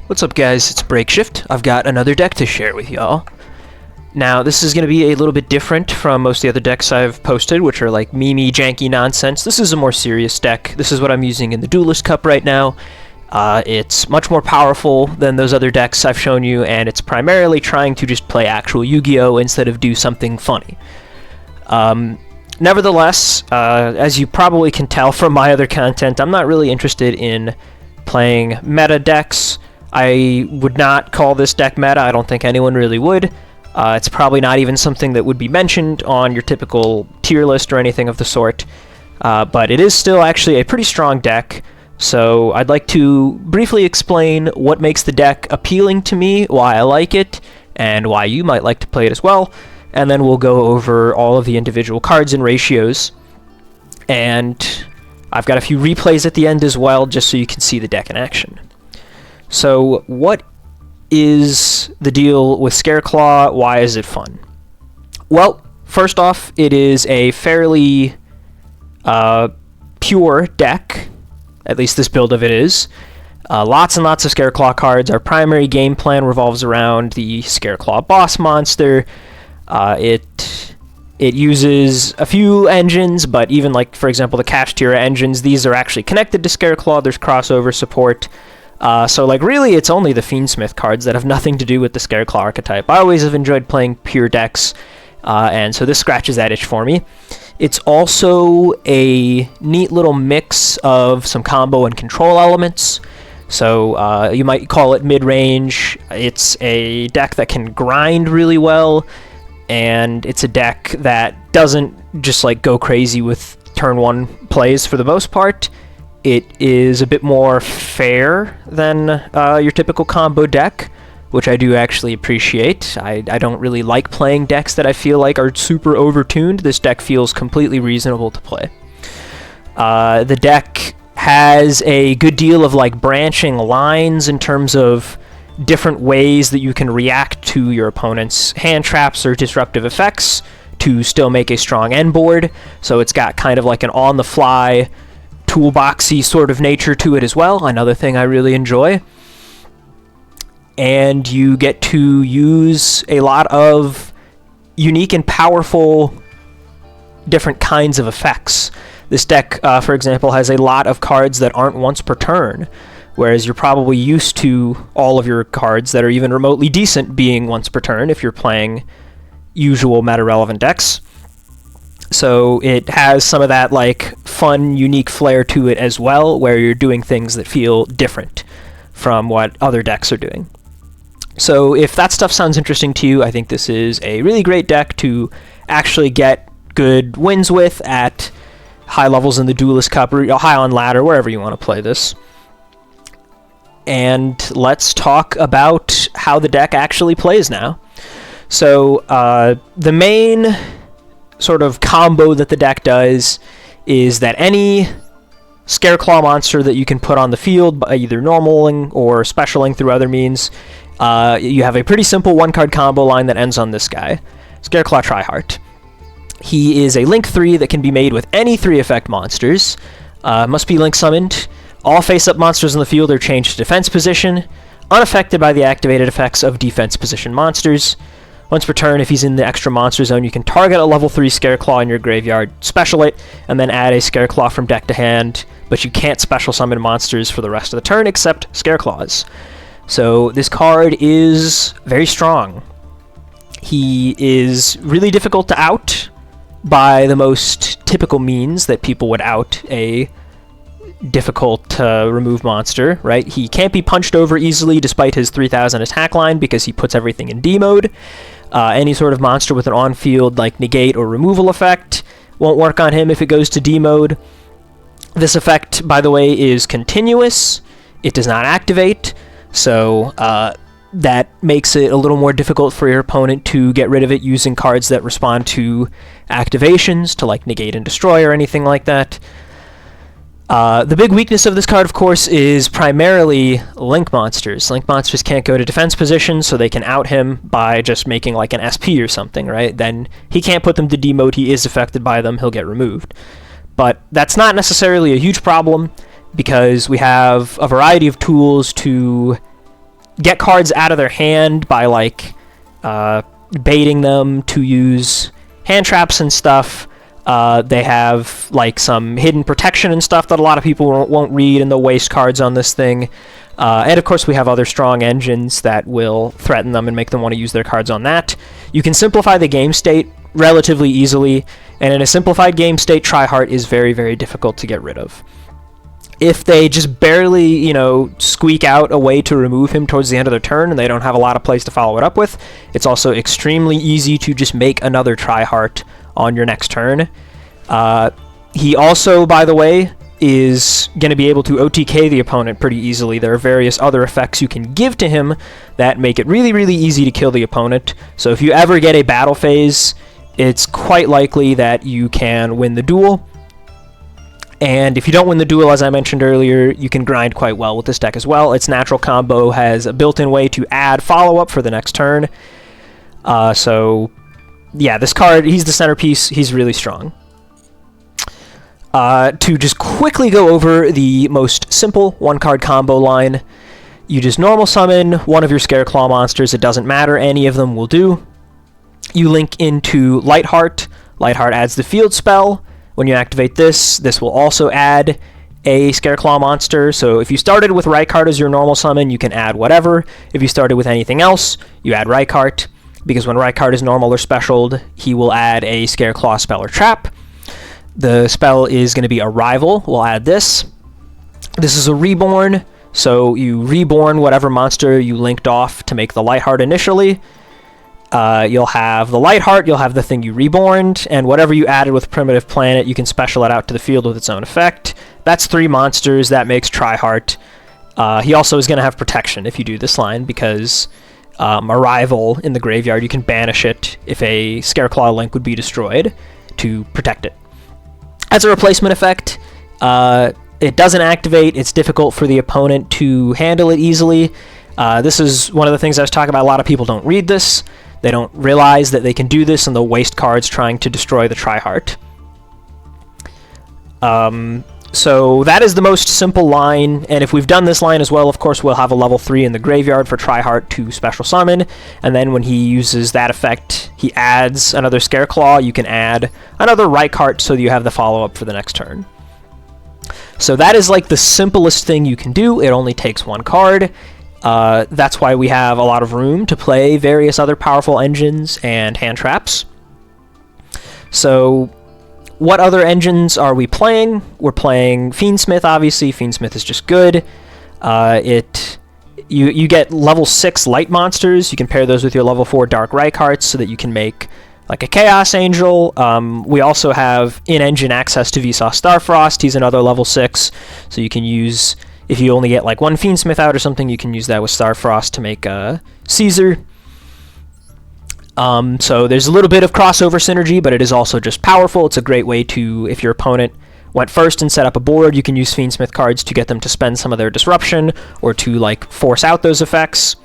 What's up guys, it's Breakshift. I've got another deck to share with y'all. Now this is going to be a little bit different from most of the other decks I've posted, which are like meme janky nonsense. This is a more serious deck. This is what I'm using in the Duelist Cup right now. It's much more powerful than those other decks I've shown you, and it's primarily trying to just play actual Yu-Gi-Oh! Instead of do something funny. Nevertheless, as you probably can tell from my other content, I'm not really interested in playing meta decks. I would not call this deck meta. I don't think anyone really would. It's probably not even something that would be mentioned on your typical tier list or anything of the sort. But it is still actually a pretty strong deck. So I'd like to briefly explain what makes the deck appealing to me, why I like it, and why you might like to play it as well. And then we'll go over all of the individual cards and ratios. And I've got a few replays at the end as well, just so you can see the deck in action. So what is the deal with Scareclaw? Why is it fun? Well, first off, it is a fairly pure deck. At least this build of it is. Lots and lots of Scareclaw cards. Our primary game plan revolves around the Scareclaw boss monster. It uses a few engines, but even like, for example, the Cash tier engines, these are actually connected to Scareclaw. There's crossover support. So like really it's only the Fiendsmith cards that have nothing to do with the Scareclaw archetype. I always have enjoyed playing pure decks, and so this scratches that itch for me. It's also a neat little mix of some combo and control elements. So you might call it mid-range. It's a deck that can grind really well, and it's a deck that doesn't just like go crazy with turn one plays for the most part. It is a bit more fair than your typical combo deck, which I do actually appreciate. I don't really like playing decks that I feel like are super overtuned. This deck feels completely reasonable to play. The deck has a good deal of like branching lines in terms of different ways that you can react to your opponent's hand traps or disruptive effects to still make a strong end board. So it's got kind of like an on-the-fly toolboxy sort of nature to it as well, another thing I really enjoy. And you get to use a lot of unique and powerful different kinds of effects. This deck, for example, has a lot of cards that aren't once per turn, whereas you're probably used to all of your cards that are even remotely decent being once per turn if you're playing usual meta-relevant decks. So it has some of that like fun, unique flair to it as well, where you're doing things that feel different from what other decks are doing. So if that stuff sounds interesting to you, I think this is a really great deck to actually get good wins with at high levels in the Duelist Cup, or high on ladder, wherever you want to play this. And let's talk about how the deck actually plays now. So the main sort of combo that the deck does is that any Scareclaw monster that you can put on the field by either normaling or specialing through other means, you have a pretty simple one-card combo line that ends on this guy, Scareclaw Tryhard. He is a Link 3 that can be made with any 3-effect monsters, must be Link summoned. All face-up monsters in the field are changed to defense position, unaffected by the activated effects of defense position monsters. Once per turn, if he's in the extra monster zone, you can target a level 3 Scareclaw in your graveyard, special it, and then add a Scareclaw from deck to hand, but you can't special summon monsters for the rest of the turn except Scareclaws. So this card is very strong. He is really difficult to out by the most typical means that people would out a difficult to remove monster, right? He can't be punched over easily despite his 3000 attack line because he puts everything in D mode. Any sort of monster with an on-field like negate or removal effect won't work on him if it goes to D mode. This effect, by the way, is continuous. It does not activate, so that makes it a little more difficult for your opponent to get rid of it using cards that respond to activations, to like negate and destroy or anything like that. The big weakness of this card, of course, is primarily Link monsters. Link monsters can't go to defense position, so they can out him by just making like an SP or something, right? Then he can't put them to D mode, he is affected by them, he'll get removed. But that's not necessarily a huge problem, because we have a variety of tools to get cards out of their hand by like baiting them to use hand traps and stuff. They have like some hidden protection and stuff that a lot of people won't read, and they'll waste cards on this thing. And of course we have other strong engines that will threaten them and make them want to use their cards on that. You can simplify the game state relatively easily, and in a simplified game state, Tryhard is very, very difficult to get rid of. If they just barely, you know, squeak out a way to remove him towards the end of their turn and they don't have a lot of plays to follow it up with, it's also extremely easy to just make another Tryhard on your next turn. He also, by the way, is going to be able to OTK the opponent pretty easily. There are various other effects you can give to him that make it really, really easy to kill the opponent. So if you ever get a battle phase, it's quite likely that you can win the duel. And if you don't win the duel, as I mentioned earlier, you can grind quite well with this deck as well. Its natural combo has a built-in way to add follow-up for the next turn. So, yeah, this card, he's the centerpiece. He's really strong. To just quickly go over the most simple one-card combo line, you just normal summon one of your Scareclaw monsters. It doesn't matter. Any of them will do. You link into Lightheart. Lightheart adds the field spell. When you activate this, this will also add a Scareclaw monster. So if you started with Rykart as your normal summon, you can add whatever. If you started with anything else, you add Rykart, because when Rykart is normal or specialed, he will add a Scareclaw spell or trap. The spell is going to be Arrival. We'll add this. This is a reborn, so you reborn whatever monster you linked off to make the Lightheart initially. You'll have the Lightheart, you'll have the thing you reborned, and whatever you added with Primitive Planet, you can special it out to the field with its own effect. That's 3 monsters. That makes Tryhard. He also is going to have protection if you do this line, because Arrival in the graveyard, you can banish it if a Scareclaw link would be destroyed to protect it. As a replacement effect, it doesn't activate. It's difficult for the opponent to handle it easily. This is one of the things I was talking about. A lot of people don't read this. They don't realize that they can do this, and they'll waste cards trying to destroy the Tryhard. So that is the most simple line, and if we've done this line as well, of course, we'll have a level 3 in the graveyard for Tryhard to special summon, and then when he uses that effect, he adds another Scareclaw. You can add another Rykart so that you have the follow-up for the next turn. So that is like the simplest thing you can do. It only takes 1 card. That's why we have a lot of room to play various other powerful engines and hand traps. So what other engines are we playing? We're playing Fiendsmith, obviously. Fiendsmith is just good. You get level 6 light monsters. You can pair those with your level 4 Dark Rykarts so that you can make like a Chaos Angel. We also have in-engine access to Vsauce Starfrost. He's another level 6, so you can use, if you only get like 1 Fiendsmith out or something, you can use that with Starfrost to make Caesar. So there's a little bit of crossover synergy, but it is also just powerful. It's a great way to, if your opponent went first and set up a board, you can use Fiendsmith cards to get them to spend some of their disruption or to like force out those effects.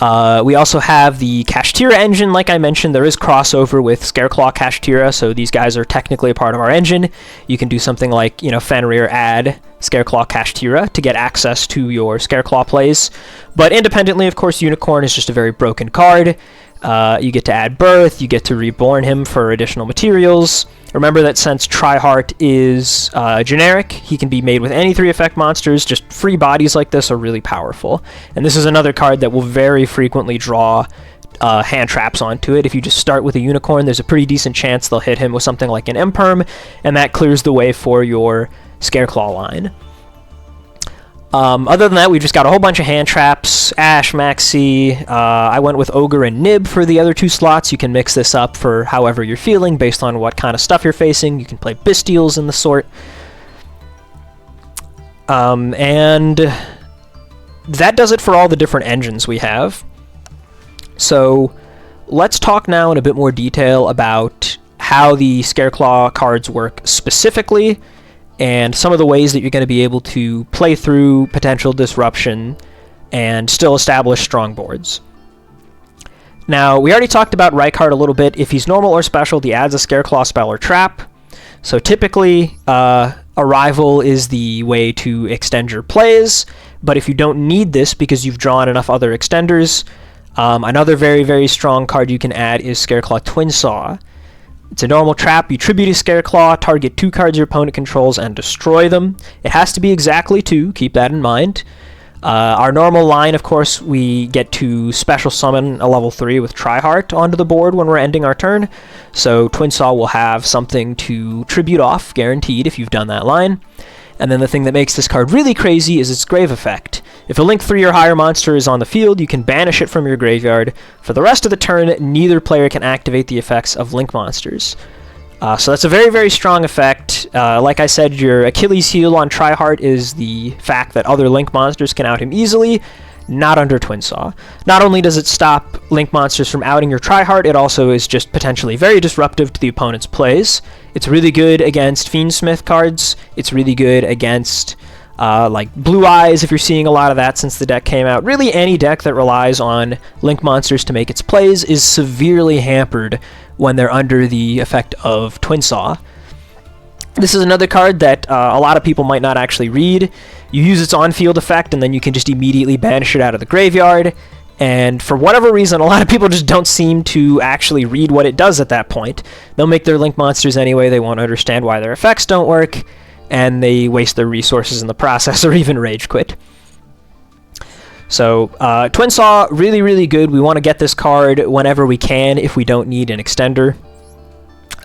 We also have the Kashtira engine. Like I mentioned, there is crossover with Scareclaw Kashtira, so these guys are technically a part of our engine. You can do something like, you know, Fenrir add Scareclaw Kashtira to get access to your Scareclaw plays. But independently, of course, Unicorn is just a very broken card. You get to add Birth, you get to reborn him for additional materials. Remember that since Tryhard is generic, he can be made with any 3 effect monsters. Just free bodies like this are really powerful. And this is another card that will very frequently draw hand traps onto it. If you just start with a Unicorn, there's a pretty decent chance they'll hit him with something like an Imperm, and that clears the way for your Scareclaw line. Other than that, we've just got a whole bunch of hand traps. Ash, Maxi. I went with Ogre and Nib for the other 2 slots. You can mix this up for however you're feeling based on what kind of stuff you're facing. You can play Bystials in the sort. And that does it for all the different engines we have. So let's talk now in a bit more detail about how the Scareclaw cards work specifically, and some of the ways that you're going to be able to play through potential disruption and still establish strong boards. Now, we already talked about Rykart a little bit. If he's normal or special, he adds a Scareclaw spell or trap. So typically, Arrival is the way to extend your plays. but if you don't need this because you've drawn enough other extenders, another very, very strong card you can add is Scareclaw Twinsaw. It's a normal trap. You tribute a Scareclaw, target 2 cards your opponent controls, and destroy them. It has to be exactly 2, keep that in mind. Our normal line, of course, we get to special summon a level 3 with Tryheart onto the board when we're ending our turn, so Twinsaw will have something to tribute off, guaranteed, if you've done that line. And then the thing that makes this card really crazy is its Grave effect. If a Link 3 or higher monster is on the field, you can banish it from your graveyard. For the rest of the turn, neither player can activate the effects of Link monsters. So that's a very, very strong effect. Like I said, your Achilles heel on Tryheart is the fact that other Link monsters can out him easily, not under Twinsaw. Not only does it stop Link monsters from outing your Tryheart, it also is just potentially very disruptive to the opponent's plays. It's really good against Fiendsmith cards. It's really good against like Blue Eyes, if you're seeing a lot of that since the deck came out. Really, any deck that relies on Link monsters to make its plays is severely hampered when they're under the effect of Twinsaw. This is another card that a lot of people might not actually read. You use its on-field effect, and then you can just immediately banish it out of the graveyard. And for whatever reason, a lot of people just don't seem to actually read what it does at that point. They'll make their Link monsters anyway, they won't understand why their effects don't work, and they waste their resources in the process or even rage quit. So, Twinsaw, really, really good. We want to get this card whenever we can if we don't need an extender.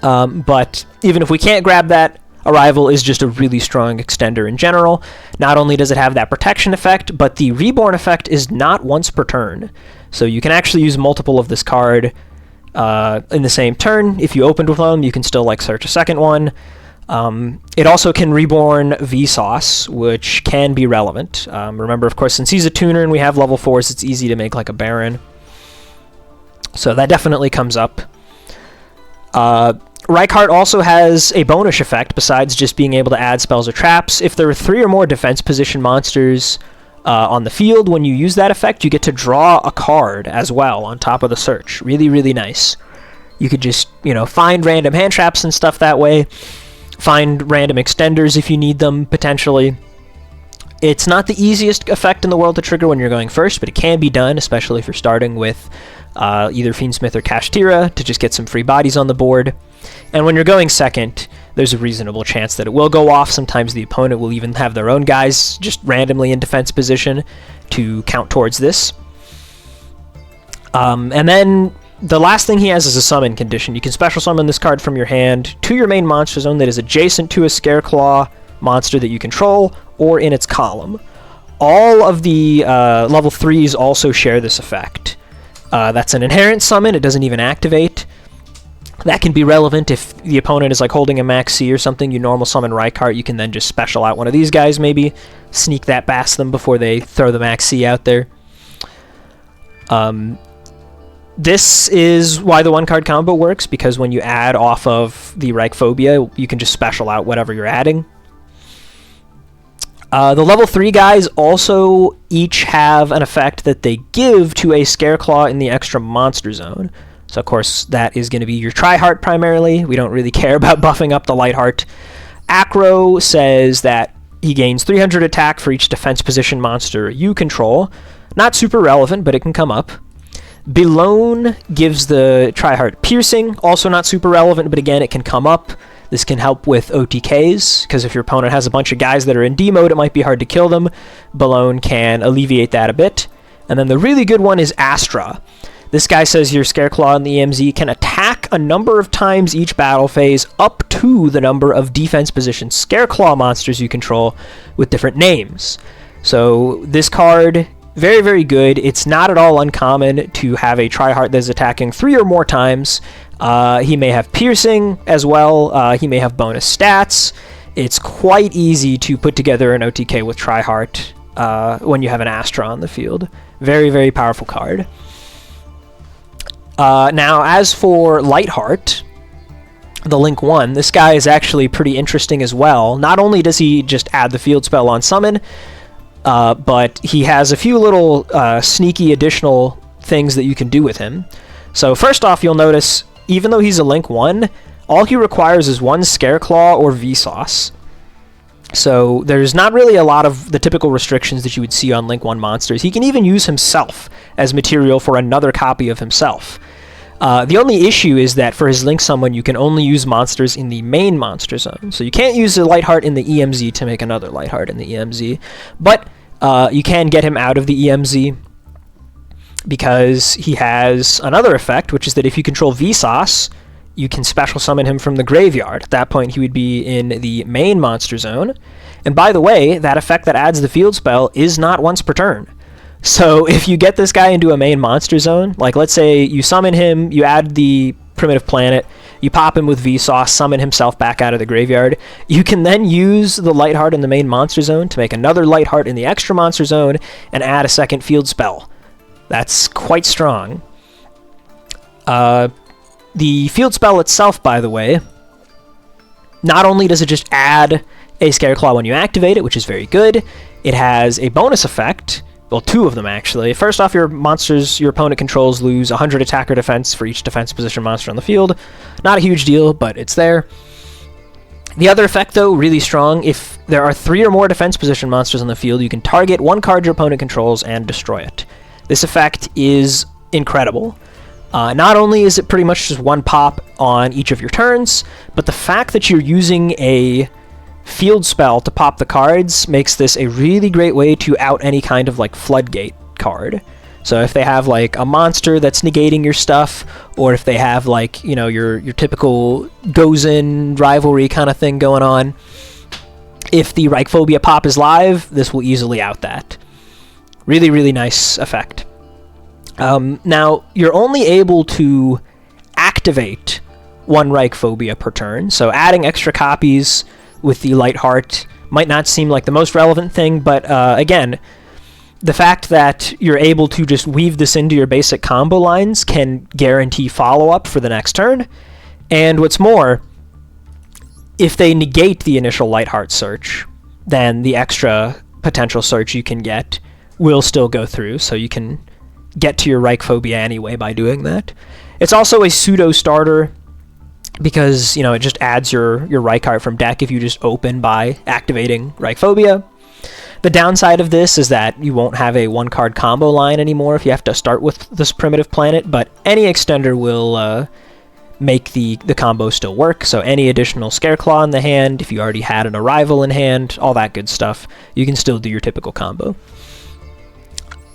But even if we can't grab that, Arrival is just a really strong extender in general. Not only does it have that protection effect, but the Reborn effect is not once per turn. So you can actually use multiple of this card in the same turn. If you opened with one, you can still like search a second one. It also can Reborn Vsauce, which can be relevant. Remember, of course, since he's a tuner and we have level 4s, it's easy to make like a Baron. So that definitely comes up. Reichardt also has a bonus effect besides just being able to add spells or traps. If there are 3 or more defense position monsters on the field, when you use that effect, you get to draw a card as well on top of the search. Really, really nice. You could just, find random hand traps and stuff that way. Find random extenders if you need them, potentially. It's not the easiest effect in the world to trigger when you're going first, but it can be done, especially if you're starting with either Fiendsmith or Kashtira to just get some free bodies on the board. And when you're going second, there's a reasonable chance that it will go off. Sometimes the opponent will even have their own guys just randomly in defense position to count towards this. And then the last thing he has is a summon condition. You can special summon this card from your hand to your main monster zone that is adjacent to a Scareclaw monster that you control or in its column. All of the level 3s also share this effect. That's an inherent summon. It doesn't even activate. That can be relevant if the opponent is like holding a Max C or something. You normal summon Reichardt, you can then just special out one of these guys maybe. Sneak that past them before they throw the Max C out there. This is why the 1-card combo works, because when you add off of the Reichphobia, you can just special out whatever you're adding. The level 3 guys also each have an effect that they give to a Scareclaw in the extra monster zone. So, of course, that is going to be your Tryheart primarily. We don't really care about buffing up the Lightheart. Acro says that he gains 300 attack for each defense position monster you control. Not super relevant, but it can come up. Belone gives the Tryheart piercing. Also not super relevant, but again, it can come up. This can help with OTKs, because if your opponent has a bunch of guys that are in D mode, it might be hard to kill them. Belone can alleviate that a bit. And then the really good one is Astra. This guy says your Scareclaw in the EMZ can attack a number of times each battle phase up to the number of defense position Scareclaw monsters you control with different names. So this card, very, very good. It's not at all uncommon to have a Tryheart that's attacking 3 or more times. He may have piercing as well. He may have bonus stats. It's quite easy to put together an OTK with Tryheart when you have an Astra on the field. Very, very powerful card. Now, as for Lightheart, the Link 1, this guy is actually pretty interesting as well. Not only does he just add the field spell on summon, but he has a few little sneaky additional things that you can do with him. So first off, you'll notice, even though he's a Link 1, all he requires is 1 Scareclaw or Vsauce. So there's not really a lot of the typical restrictions that you would see on Link 1 monsters. He can even use himself as material for another copy of himself. The only issue is that for his Link Summon, you can only use monsters in the main monster zone. So you can't use a Lightheart in the EMZ to make another Lightheart in the EMZ. But you can get him out of the EMZ because he has another effect, which is that if you control Vsauce, you can special summon him from the graveyard. At that point, he would be in the main monster zone. And by the way, that effect that adds the field spell is not once per turn. So if you get this guy into a main monster zone, like let's say you summon him, you add the primitive planet, you pop him with Vsauce, summon himself back out of the graveyard, you can then use the Lightheart in the main monster zone to make another Lightheart in the extra monster zone and add a second field spell. That's quite strong. The field spell itself, by the way, not only does it just add a Scareclaw when you activate it, which is very good, it has a bonus effect. Well, two of them, actually. First off, your monsters your opponent controls lose 100 attack or defense for each defense position monster on the field. Not a huge deal, but it's there. The other effect, though, really strong. If there are 3 or more defense position monsters on the field, you can target one card your opponent controls and destroy it. This effect is incredible. Not only is it pretty much just one pop on each of your turns, but the fact that you're using a field spell to pop the cards makes this a really great way to out any kind of like floodgate card. So if they have like a monster that's negating your stuff, or if they have like, you know, your typical goes-in rivalry kind of thing going on, if the Reichphobia pop is live, this will easily out that. Really, really nice effect. Now, you're only able to activate one Reichphobia per turn, so adding extra copies with the Lightheart might not seem like the most relevant thing, but again, the fact that you're able to just weave this into your basic combo lines can guarantee follow-up for the next turn, and what's more, if they negate the initial Lightheart search, then the extra potential search you can get will still go through, so you can get to your Reichphobia anyway by doing that. It's also a pseudo starter because, you know, it just adds your Reichheart from deck if you just open by activating Reichphobia. The downside of this is that you won't have a one-card combo line anymore if you have to start with this primitive planet, but any extender will make the combo still work, so any additional Scareclaw in the hand, if you already had an Arrival in hand, all that good stuff, you can still do your typical combo.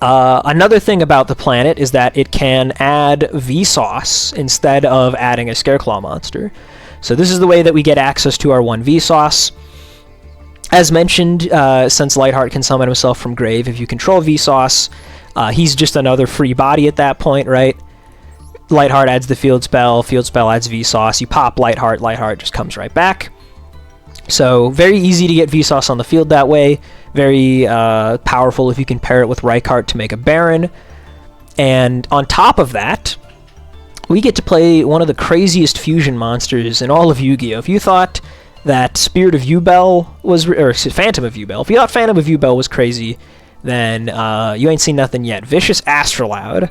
Another thing about the planet is that it can add Vsauce instead of adding a Scareclaw monster. So this is the way that we get access to our one Vsauce. As mentioned, since Lightheart can summon himself from grave, if you control Vsauce, he's just another free body at that point, right? Lightheart adds the field spell adds Vsauce, you pop Lightheart, Lightheart just comes right back. So very easy to get Vsauce on the field that way. Very powerful if you can pair it with Reichheart to make a Baron. And on top of that, we get to play one of the craziest fusion monsters in all of Yu-Gi-Oh! If you thought that Spirit of Yubel was, or Phantom of Yubel, if you thought Phantom of Yubel was crazy, then you ain't seen nothing yet. Vicious Astrolaud.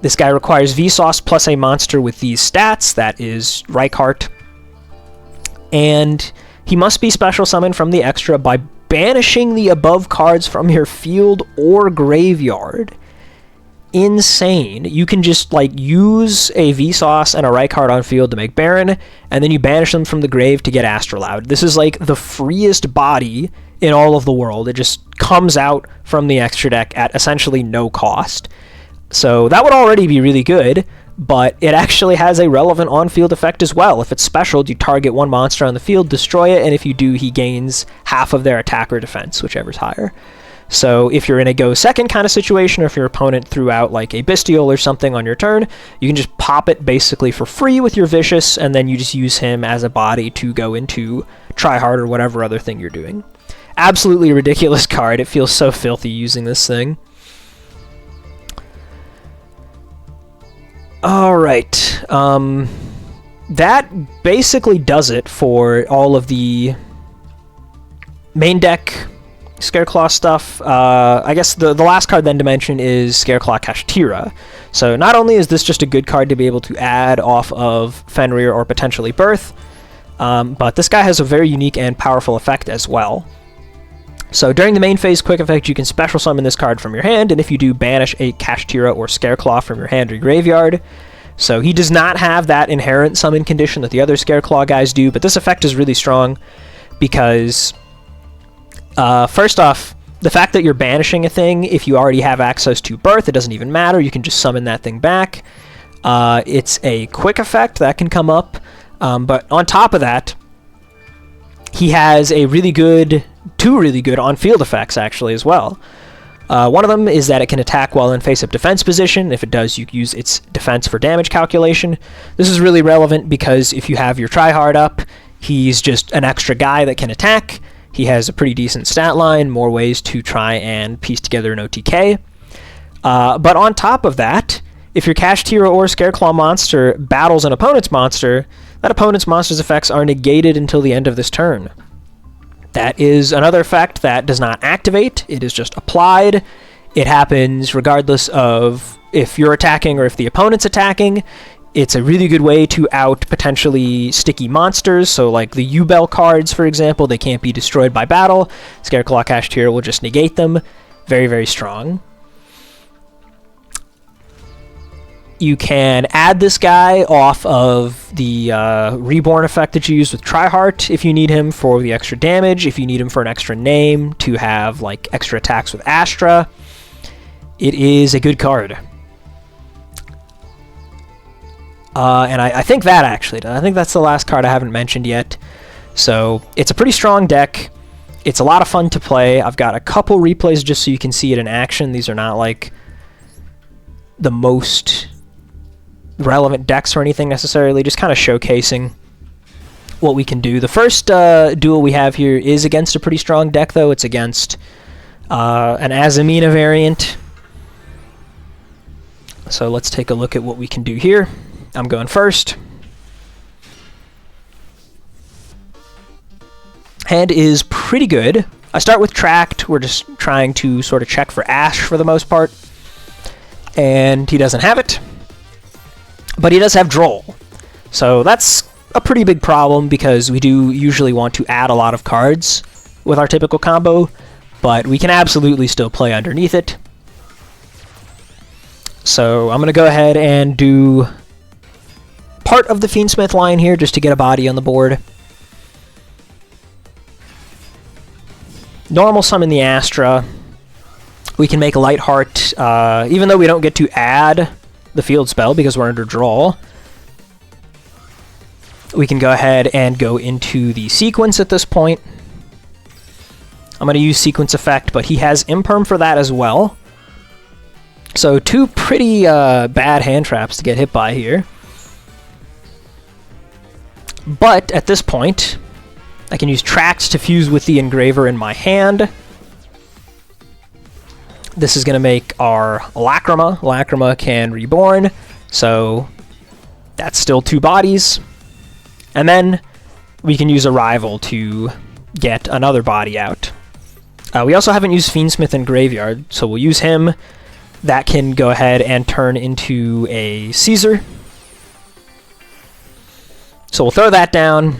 This guy requires Vsauce plus a monster with these stats, that is Reichheart. And he must be special summoned from the extra by banishing the above cards from your field or graveyard. Insane. You can just like use a Vsauce and a Reichheart on field to make Baron, and then you banish them from the grave to get Astrolaud. This is like the freest body in all of the world. It just comes out from the extra deck at essentially no cost. So that would already be really good, but it actually has a relevant on-field effect as well. If it's special, you target one monster on the field, destroy it, and if you do, he gains half of their attack or defense, whichever's higher. So if you're in a go second kind of situation, or if your opponent threw out like a Bestial or something on your turn, you can just pop it basically for free with your Vicious, and then you just use him as a body to go into Tryhard or whatever other thing you're doing. Absolutely ridiculous card. It feels so filthy using this thing. Alright, that basically does it for all of the main deck Scareclaw stuff. I guess the last card then to mention is Scareclaw Kashtira. So not only is this just a good card to be able to add off of Fenrir or potentially Birth, But this guy has a very unique and powerful effect as well. So during the main phase quick effect, you can special summon this card from your hand, and if you do, banish a Kashtira or Scareclaw from your hand or graveyard. So he does not have that inherent summon condition that the other Scareclaw guys do, but this effect is really strong because, first off, the fact that you're banishing a thing, if you already have access to Birth, it doesn't even matter. You can just summon that thing back. It's a quick effect that can come up, but on top of that, he has a two really good on-field effects, actually, as well. One of them is that it can attack while in face-up defense position. If it does, you use its defense for damage calculation. This is really relevant because if you have your tryhard up, he's just an extra guy that can attack. He has a pretty decent stat line, more ways to try and piece together an OTK. But on top of that, if your Kashtira or Scareclaw monster battles an opponent's monster, that opponent's monster's effects are negated until the end of this turn. That is another effect that does not activate, it is just applied. It happens regardless of if you're attacking or if the opponent's attacking. It's a really good way to out potentially sticky monsters, so like the U-Bell cards, for example, they can't be destroyed by battle. Scareclaw Kashtira will just negate them. Very, very strong. You can add this guy off of the Reborn effect that you use with Tryheart if you need him for the extra damage, if you need him for an extra name to have like extra attacks with Astra. It is a good card. And I think that's the last card I haven't mentioned yet. So it's a pretty strong deck. It's a lot of fun to play. I've got a couple replays just so you can see it in action. These are not like the most relevant decks or anything necessarily, just kind of showcasing what we can do. The first duel we have here is against a pretty strong deck, though. It's against an Azamina variant. So let's take a look at what we can do here. I'm going first. Hand is pretty good. I start with Tract. We're just trying to sort of check for Ash for the most part. And he doesn't have it. But he does have Droll. So that's a pretty big problem because we do usually want to add a lot of cards with our typical combo, but we can absolutely still play underneath it. So I'm going to go ahead and do part of the Fiendsmith line here just to get a body on the board. Normal summon the Astra. We can make Lightheart, even though we don't get to add the field spell because we're under draw. We can go ahead and go into the sequence at this point. I'm going to use sequence effect, but he has imperm for that as well. So two pretty bad hand traps to get hit by here. But at this point, I can use Tracts to fuse with the Engraver in my hand. This is going to make our Lacrima. Lacrima can Reborn, so that's still two bodies. And then we can use Arrival to get another body out. We also haven't used Fiendsmith in Graveyard, so we'll use him. That can go ahead and turn into a Caesar. So we'll throw that down.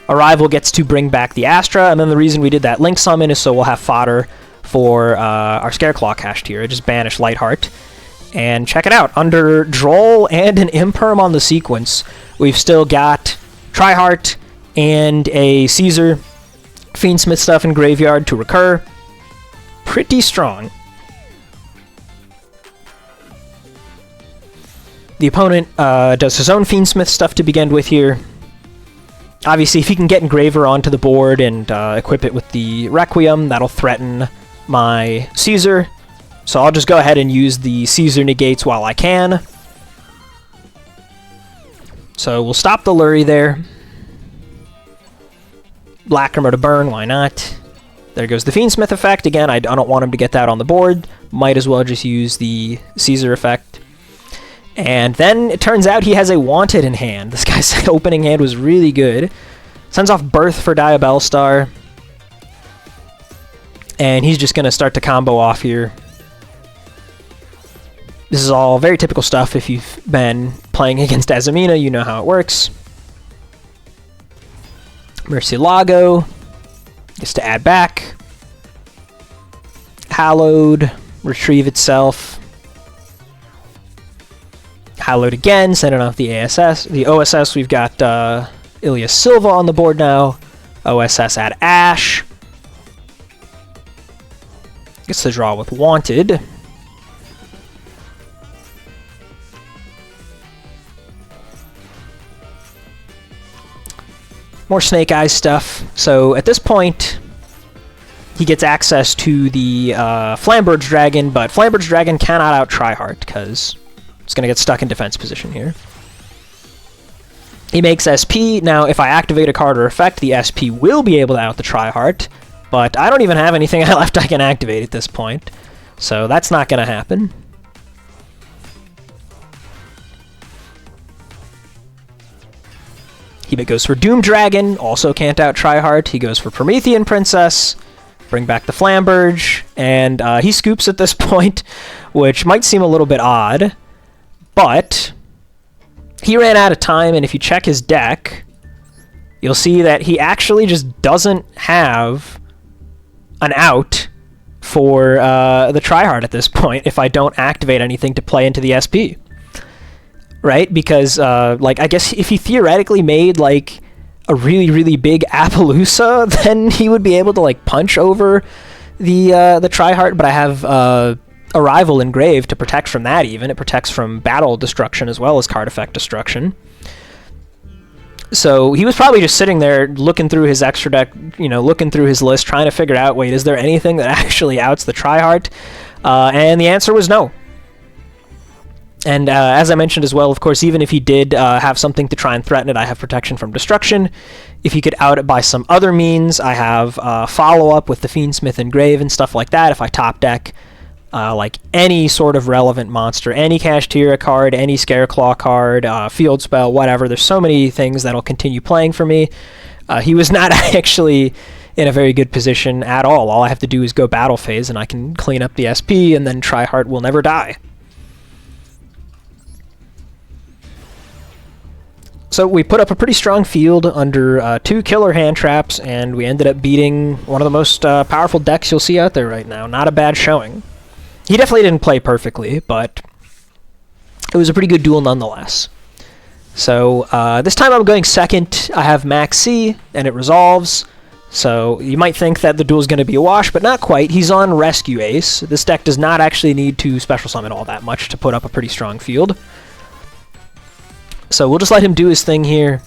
Arrival gets to bring back the Astra, and then the reason we did that Link Summon is so we'll have fodder for our Scareclaw Kashtira. Just banish Lightheart. And check it out. Under Droll and an Imperm on the sequence, we've still got Tryheart and a Caesar. Fiendsmith stuff in Graveyard to recur. Pretty strong. The opponent does his own Fiendsmith stuff to begin with here. Obviously, if he can get Engraver onto the board and equip it with the Requiem, that'll threaten my Caesar. So I'll just go ahead and use the Caesar negates while I can. So we'll stop the Lurry there. Lacrima to burn, why not? There goes the Fiendsmith effect. Again, I don't want him to get that on the board. Might as well just use the Caesar effect. And then it turns out he has a Wanted in hand. This guy's opening hand was really good. Sends off Birth for Diabellstar. And he's just going to start to combo off here. This is all very typical stuff. If you've been playing against Azamina, you know how it works. Murcielago gets to add back. Hallowed, retrieve itself. Hallowed again, send it off the OSS. We've got Ilya Silva on the board now. OSS add Ash. Gets to draw with Wanted. More Snake Eyes stuff. So at this point, he gets access to the Flamberge Dragon, but Flamberge Dragon cannot out Tryhard because it's going to get stuck in defense position here. He makes SP. Now, if I activate a card or effect, the SP will be able to out the Tryhard, but I don't even have anything left I can activate at this point, so that's not going to happen. He goes for Doom Dragon, also can't out Tryhard. He goes for Promethean Princess, bring back the Flamberge, and he scoops at this point, which might seem a little bit odd, but he ran out of time, and if you check his deck, you'll see that he actually just doesn't have an out for the Tryhard at this point if I don't activate anything to play into the SP. Right? Because, like, I guess if he theoretically made, like, a really, really big Appaloosa, then he would be able to, like, punch over the Tryhard, but I have Arrival engraved to protect from that even. It protects from battle destruction as well as card effect destruction. So he was probably just sitting there looking through his extra deck, you know, looking through his list, trying to figure out, wait, is there anything that actually outs the Tryhard? And the answer was no. And as I mentioned as well, of course, even if he did have something to try and threaten it, I have protection from destruction. If he could out it by some other means, I have follow-up with the Fiendsmith Engrave and stuff like that. If I top deck like any sort of relevant monster, any Kashtira card, any Scareclaw card, field spell, whatever, there's so many things that'll continue playing for me. He was not actually in a very good position at all. All I have to do is go battle phase, and I can clean up the SP, and then Tryhard will never die. So we put up a pretty strong field under 2 killer hand traps, and we ended up beating one of the most powerful decks you'll see out there right now. Not a bad showing. He definitely didn't play perfectly, but it was a pretty good duel nonetheless. So this time I'm going second. I have Max C, and it resolves. So you might think that the duel is going to be a wash, but not quite. He's on Rescue Ace. This deck does not actually need to special summon all that much to put up a pretty strong field. So we'll just let him do his thing here.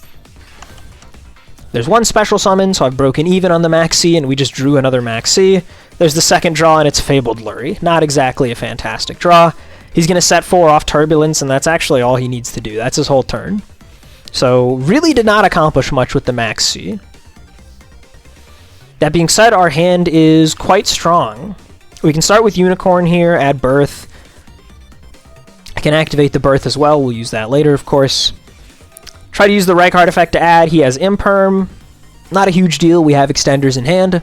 There's one special summon, so I've broken even on the Max C, and we just drew another Max C. There's the second draw, and it's Fabled Lurie. Not exactly a fantastic draw. He's going to set 4 off Turbulence, and that's actually all he needs to do. That's his whole turn. So really did not accomplish much with the Max C. That being said, our hand is quite strong. We can start with Unicorn here, add Birth. I can activate the Birth as well. We'll use that later, of course. Try to use the Reich artifact to add. He has Imperm. Not a huge deal. We have Extenders in hand.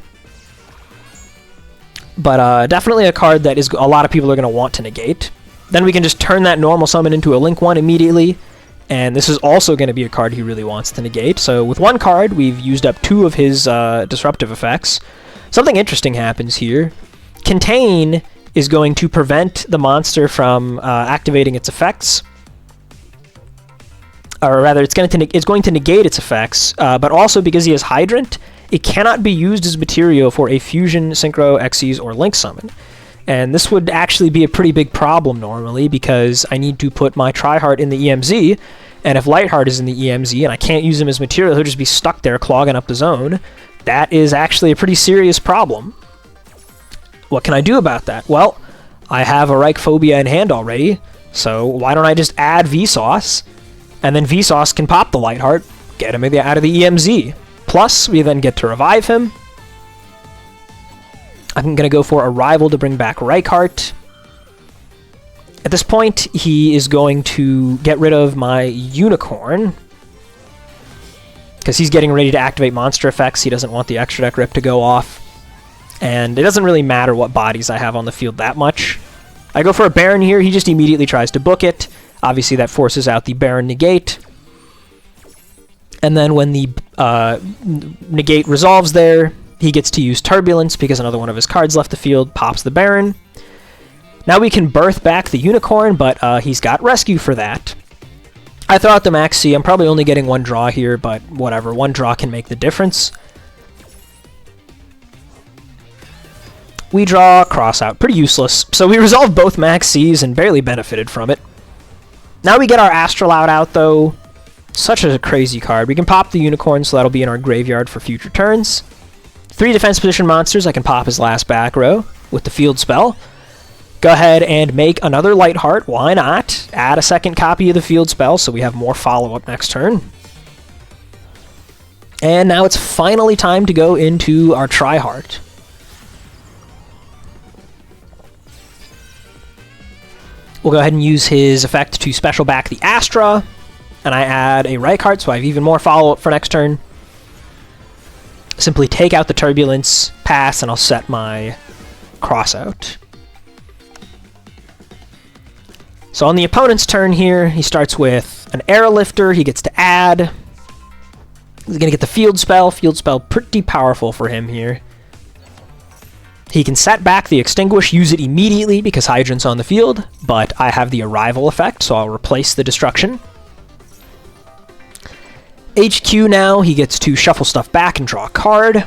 But definitely a card that is a lot of people are going to want to negate. Then we can just turn that normal summon into a Link 1 immediately. And this is also going to be a card he really wants to negate. So with one card, we've used up 2 of his disruptive effects. Something interesting happens here. Contain is going to prevent the monster from activating its effects. Or rather, it's going to negate its effects, but also because he has Hydrant, it cannot be used as material for a Fusion, Synchro, Xyz, or Link summon. And this would actually be a pretty big problem normally, because I need to put my Tryhard in the EMZ, and if Lightheart is in the EMZ and I can't use him as material, he'll just be stuck there clogging up the zone. That is actually a pretty serious problem. What can I do about that? Well, I have a Reich Phobia in hand already, so why don't I just add Vsauce, and then Vsauce can pop the Lightheart, get him out of the EMZ. Plus, we then get to revive him. I'm going to go for Arrival to bring back Reichart. At this point, he is going to get rid of my Unicorn, because he's getting ready to activate monster effects. He doesn't want the extra deck rip to go off. And it doesn't really matter what bodies I have on the field that much. I go for a Baron here. He just immediately tries to book it. Obviously, that forces out the Baron negate. And then when the negate resolves there, he gets to use Turbulence because another one of his cards left the field, pops the Baron. Now we can birth back the Unicorn, but he's got Rescue for that. I throw out the Max C. I'm probably only getting one draw here, but whatever. One draw can make the difference. We draw Cross out. Pretty useless. So we resolved both Max Cs and barely benefited from it. Now we get our Astrolaut out, though. Such a crazy card. We can pop the Unicorn, so that'll be in our graveyard for future turns. 3 defense position monsters. I can pop his last back row with the field spell. Go ahead and make another Lightheart. Why not? Add a second copy of the field spell so we have more follow-up next turn. And now it's finally time to go into our Tri-Heart. We'll go ahead and use his effect to special back the Astra. And I add a Reichardt, so I have even more follow-up for next turn. Simply take out the Turbulence, pass, and I'll set my Cross out. So on the opponent's turn here, he starts with an Airlifter. He gets to add. He's going to get the Field Spell. Field Spell pretty powerful for him here. He can set back the Extinguish, use it immediately because Hydrant's on the field, but I have the Arrival effect, so I'll replace the Destruction. HQ now, he gets to shuffle stuff back and draw a card.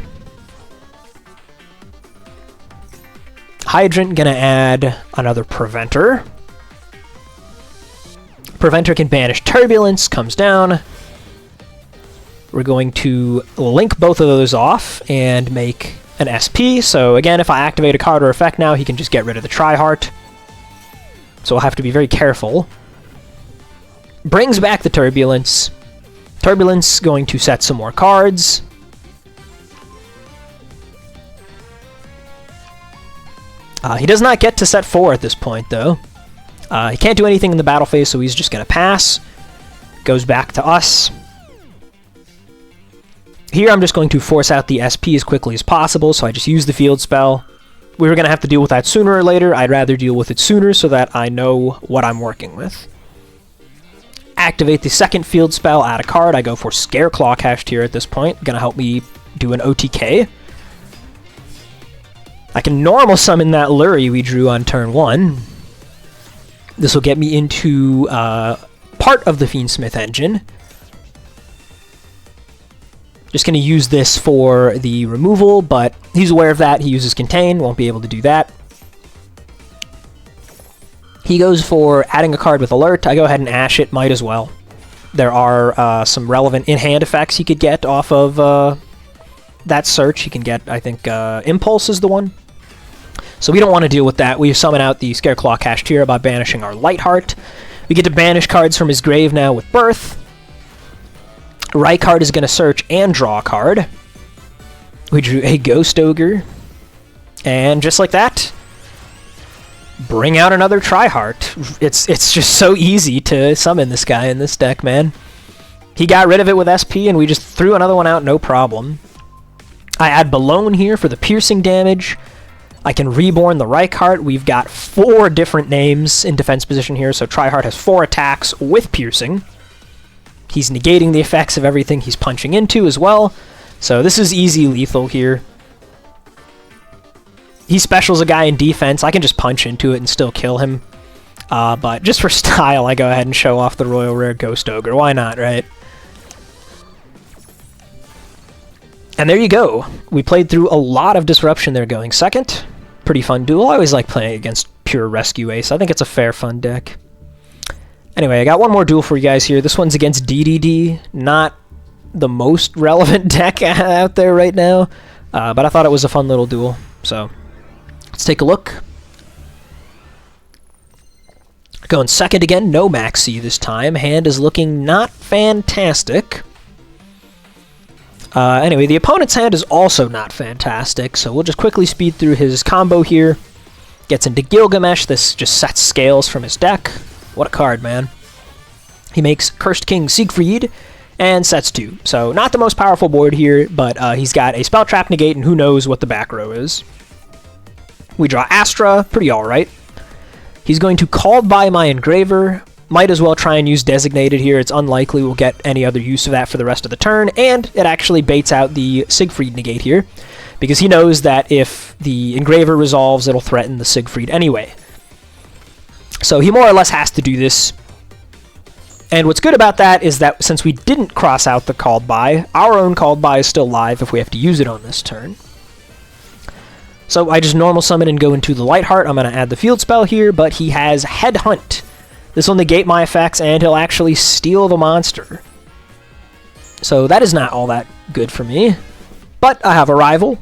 Hydrant gonna add another Preventer. Preventer can banish Turbulence, comes down. We're going to link both of those off and make an SP. So again, if I activate a card or effect now, he can just get rid of the Tri-Heart. So I'll have to be very careful. Brings back the Turbulence. Turbulence going to set some more cards. He does not get to set 4 at this point, though. He can't do anything in the battle phase, so he's just going to pass. Goes back to us. Here I'm just going to force out the SP as quickly as possible, so I just use the field spell. We were going to have to deal with that sooner or later. I'd rather deal with it sooner so that I know what I'm working with. Activate the second field spell, add a card. I go for Scareclaw Cashier at this point. Going to help me do an OTK. I can normal summon that Lurie we drew on turn 1. This will get me into part of the Fiendsmith engine. Just going to use this for the removal, but he's aware of that. He uses Contain, won't be able to do that. He goes for adding a card with Alert. I go ahead and Ash it, might as well. There are some relevant in-hand effects he could get off of that search. He can get, I think, Impulse is the one. So we don't want to deal with that. We summon out the Scareclaw Cashier by banishing our Lightheart. We get to banish cards from his grave now with Birth. Reichardt is going to search and draw a card. We drew a Ghost Ogre. And just like that, bring out another Tri-Heart. It's just so easy to summon this guy in this deck, man. He got rid of it with SP, and we just threw another one out, no problem. I add Balone here for the piercing damage. I can reborn the Reichardt. We've got 4 different names in defense position here, so Tri-Heart has 4 attacks with piercing. He's negating the effects of everything he's punching into as well. So this is easy lethal here. He specials a guy in defense. I can just punch into it and still kill him. But just for style, I go ahead and show off the Royal Rare Ghost Ogre. Why not, right? And there you go. We played through a lot of Disruption there going second. Pretty fun duel. I always like playing against pure Rescue Ace. I think it's a fair, fun deck. Anyway, I got one more duel for you guys here. This one's against DDD. Not the most relevant deck out there right now, but I thought it was a fun little duel. So let's take a look. Going second again, no Maxi this time. Hand is looking not fantastic. Anyway, the opponent's hand is also not fantastic, so we'll just quickly speed through his combo here. Gets into Gilgamesh. This just sets scales from his deck. What a card, man. He makes Cursed King Siegfried and sets 2. So not the most powerful board here, but he's got a Spell Trap Negate, and who knows what the back row is. We draw Astra, pretty alright. He's going to Called by my Engraver. might as well try and use Designated here. It's unlikely we'll get any other use of that for the rest of the turn, and it actually baits out the Siegfried negate here, because he knows that if the Engraver resolves, it'll threaten the Siegfried anyway. So he more or less has to do this. And what's good about that is that since we didn't cross out the Called By, our own Called By is still live if we have to use it on this turn. So I just normal summon and go into the Lightheart. I'm going to add the field spell here, but he has Headhunt. This will negate my effects, and he'll actually steal the monster. So that is not all that good for me. But I have a rival.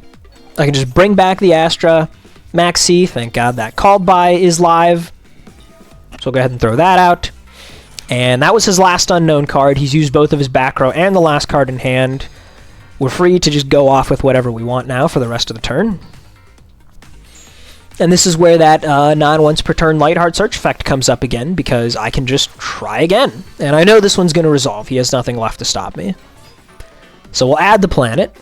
I can just bring back the Astra. Maxi, thank God that Called By is live. So we'll go ahead and throw that out. And that was his last unknown card. He's used both of his back row and the last card in hand. We're free to just go off with whatever we want now for the rest of the turn. And this is where that non-once per turn Lightheart Search effect comes up again, because I can just try again. And I know this one's going to resolve. He has nothing left to stop me. So we'll add the planet.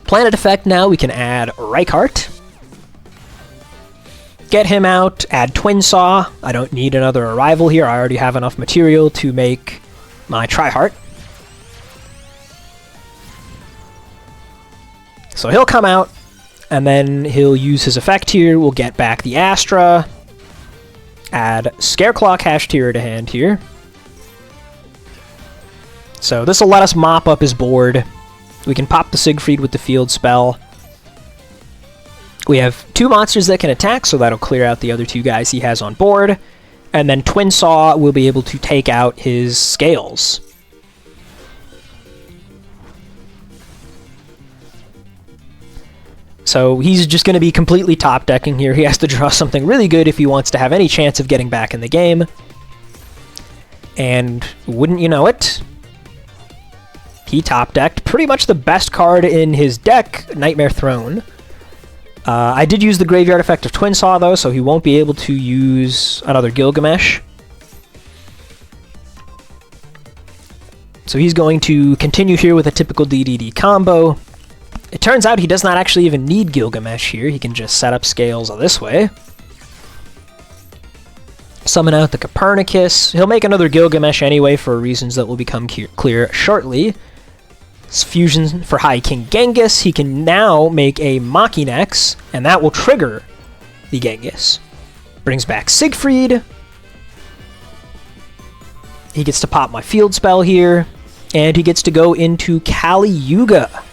Planet effect now, we can add Reichardt. Get him out, add Twin Saw. I don't need another Arrival here. I already have enough material to make my Triheart. So he'll come out, and then he'll use his effect here. We'll get back the Astra. Add Scareclaw Cashterer to hand here. So this will let us mop up his board. We can pop the Siegfried with the field spell. We have 2 monsters that can attack, so that'll clear out the other 2 guys he has on board. And then Twin Saw will be able to take out his Scales. So he's just going to be completely top-decking here. He has to draw something really good if he wants to have any chance of getting back in the game. And wouldn't you know it, he top-decked pretty much the best card in his deck, Nightmare Throne. I did use the Graveyard effect of Twin Saw, though, so he won't be able to use another Gilgamesh. So he's going to continue here with a typical DDD combo. It turns out he does not actually even need Gilgamesh here. He can just set up Scales this way. Summon out the Copernicus. He'll make another Gilgamesh anyway for reasons that will become clear shortly. Fusion for High King Genghis. He can now make a Machinex, and that will trigger the Genghis. Brings back Siegfried. He gets to pop my field spell here, and he gets to go into Kali Yuga.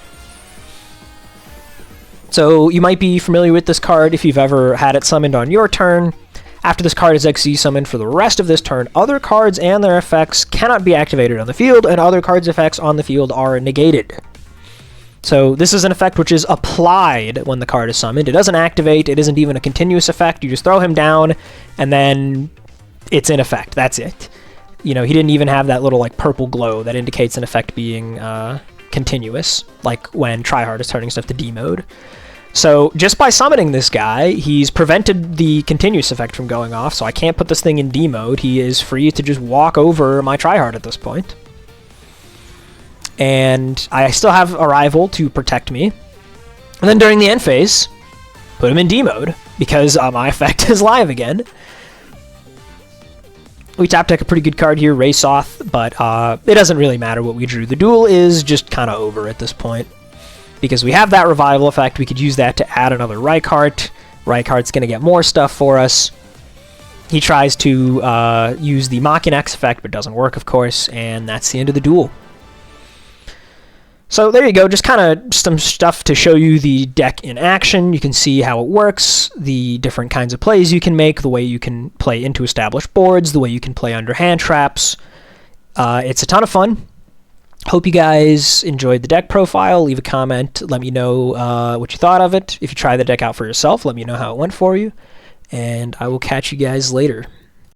So you might be familiar with this card if you've ever had it summoned on your turn. After this card is XZ summoned for the rest of this turn, other cards and their effects cannot be activated on the field, and other cards' effects on the field are negated. So this is an effect which is applied when the card is summoned. It doesn't activate, it isn't even a continuous effect. You just throw him down, and then it's in effect. That's it. You know, he didn't even have that little like purple glow that indicates an effect being continuous, like when Triheart is turning stuff to D mode. So just by summoning this guy, he's prevented the continuous effect from going off, so I can't put this thing in D mode. He is free to just walk over my Triheart at this point. And I still have Arrival to protect me. And then during the end phase, put him in D mode, because my effect is live again. We top deck a pretty good card here, Raysoth, but it doesn't really matter what we drew. The duel is just kind of over at this point. Because we have that revival effect, we could use that to add another Reichardt. Reichardt's going to get more stuff for us. He tries to use the Machinex effect, but doesn't work, of course, and that's the end of the duel. So there you go, just kind of some stuff to show you the deck in action. You can see how it works, the different kinds of plays you can make, the way you can play into established boards, the way you can play under hand traps. It's a ton of fun. Hope you guys enjoyed the deck profile. Leave a comment. Let me know what you thought of it. If you try the deck out for yourself, let me know how it went for you. And I will catch you guys later.